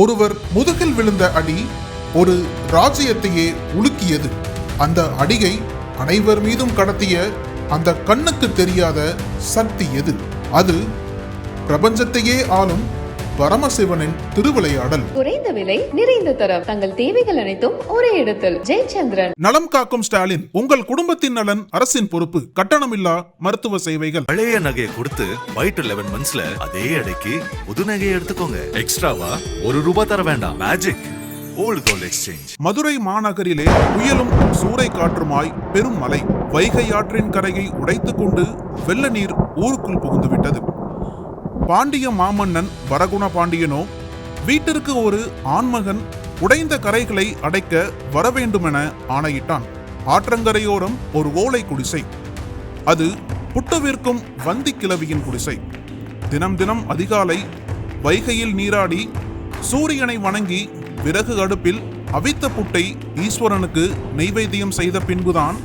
ஒருவர் முதுகில் விழுந்த அடி ஒரு ராஜ்யத்தையே உலுக்கியது. அந்த அடியை அனைவர் மீதும் கடத்திய அந்த கண்ணுக்கு தெரியாத சக்தி எது? அது பிரபஞ்சத்தையே ஆளும் பரமசிவனின் திருவிளையாடல். குறைந்த விலை, நிறைந்த தரம், தங்கள் தேவைகள் அனைத்தும் ஒரே இடத்தில். ஜெயச்சந்திரன். நலம் காக்கும் ஸ்டாலின். உங்கள் குடும்பத்தின் நலன் அரசின் பொறுப்பு. கட்டணமில்லா மருத்துவ சேவைகள். பழைய நகையை கொடுத்து பை டு 11 monthsல அதே அடைக்கு புது நகையை எடுத்துக்கோங்க. எக்ஸ்ட்ராவா ₹1 தர வேண்டாம். Magic old gold exchange. Madurai மாநகரிலே புயலும் சூறை காற்றுமாய் பெரும் மழை. வைகை ஆற்றின் கரையை உடைத்துக் கொண்டு வெள்ள நீர் ஊருக்குள் புகுந்துவிட்டது. பாண்டிய மாமன்னன் வரகுண பாண்டியனோ வீட்டிற்கு ஒரு ஆண்மகன் உடைந்த கரைகளை அடைக்க வரவேண்டுமென ஆணையிட்டான். ஆற்றங்கரையோரம் ஒரு ஓலை குடிசை. அது புட்டவிற்கும் வந்தி கிழவியின் குடிசை. தினம் தினம் அதிகாலை வைகையில் நீராடி சூரியனை வணங்கி விறகு அடுப்பில் அவித்த புட்டை ஈஸ்வரனுக்கு நெய்வேத்தியம் செய்த பின்புதான்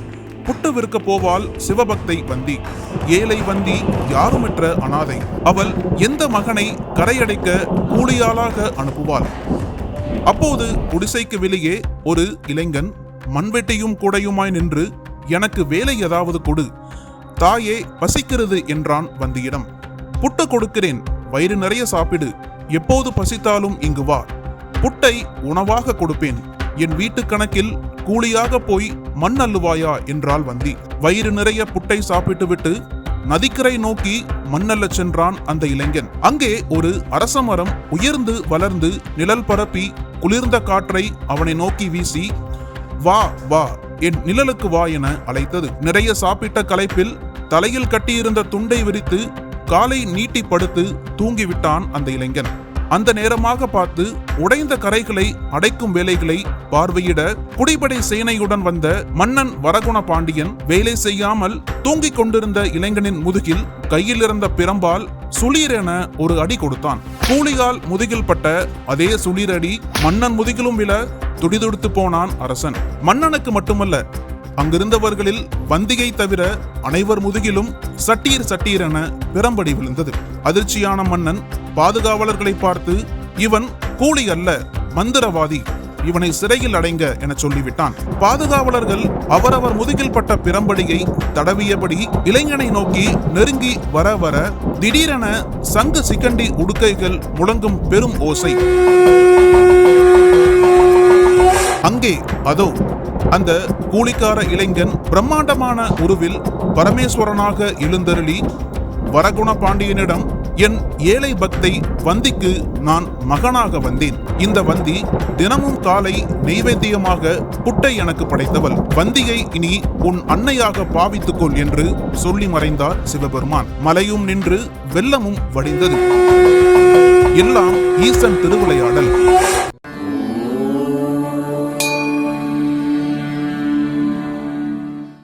புட்டு விற்க போவாள் சிவபக்தை வந்தி. ஏழை வந்தி யாருமற்ற அனாதை. அவள் எந்த மகனை கரையடைக்க கூலியாளாக அனுப்புவாள். அப்போது குடிசைக்கு வெளியே ஒரு இளைஞன் மண்வெட்டியும் கூடையுமாய் நின்று, எனக்கு வேலை ஏதாவது கொடு தாயே, பசிக்கிறது என்றான் வந்தியிடம். புட்டு கொடுக்கிறேன், வயிறு நிறைய சாப்பிடு, எப்போது பசித்தாலும் இங்கு வா, புட்டை உணவாக கொடுப்பேன், என் வீட்டு கணக்கில் கூலியாக போய் மண் அள்ளுவாயா என்றாள் வந்தி. வயிறு நிறைய புட்டை சாப்பிட்டு விட்டு நதிக்கரை நோக்கி மண்ணல்ல சென்றான் அந்த இளைஞன். அங்கே ஒரு அரச மரம் உயர்ந்து வளர்ந்து நிழல் பரப்பி குளிர்ந்த காற்றை அவனை நோக்கி வீசி, வா வா, என் நிழலுக்கு வா என அழைத்தது. நிறைய சாப்பிட்ட களைப்பில் தலையில் கட்டியிருந்த துண்டை விரித்து காலை நீட்டி படுத்து தூங்கிவிட்டான் அந்த இளைஞன். அந்த நேரமாக பார்த்து உடைந்த கரைகளை அடைக்கும் வேலைகளை பார்வையிட குடிபடை சேனையுடன் வந்த மன்னன் வரகுண பாண்டியன் வேலை செய்யாமல் தூங்கிக் கொண்டிருந்த இளைஞனின் முதுகில் கையில் இருந்த பிரம்பால் சுளீரென ஒரு அடி கொடுத்தான். கூலியால் முதுகில் பட்ட அதே சுளீரடி மன்னன் முதுகிலும் விழ துடிதுடித்து போனான் அரசன். மன்னனுக்கு மட்டுமல்ல, அங்கிருந்தவர்களில் வந்தியை தவிர அனைவர் முதுகிலும் சட்டீர் சட்டீர் என பிரம்படி விழுந்தது. அதிர்ச்சியான மன்னன் பாதுகாவலர்களை பார்த்து, இவன் கூலி அல்ல, மந்திரவாதி, இவனை சிறையில் அடைங்க என சொல்லிவிட்டான். பாதுகாவலர்கள் அவரவர் முதுகில் பட்ட பிரம்படியை தடவியபடி இளைஞனை நோக்கி நெருங்கி வர வர திடீரென சங்கு சிக்கண்டி உடுக்கைகள் முழங்கும் பெரும் ஓசை. அங்கே அதோ அந்த கூலிக்கார இளைஞன் பிரம்மாண்டமான உருவில் பரமேஸ்வரனாக எழுந்தருளி வரகுண பாண்டியனிடம், என் ஏழை பக்தை வந்திக்கு நான் மகனாக வந்தேன். இந்த வந்தி தினமும் காலை நெய்வேத்தியமாக புட்டை எனக்கு படைத்தவள். வந்தியை இனி உன் அன்னையாக பாவித்துக்கொள் என்று சொல்லி மறைந்தார் சிவபெருமான். மலையும் நின்று வெள்ளமும் வடிந்தது. எல்லாம் ஈசன் திருவிளையாடல்.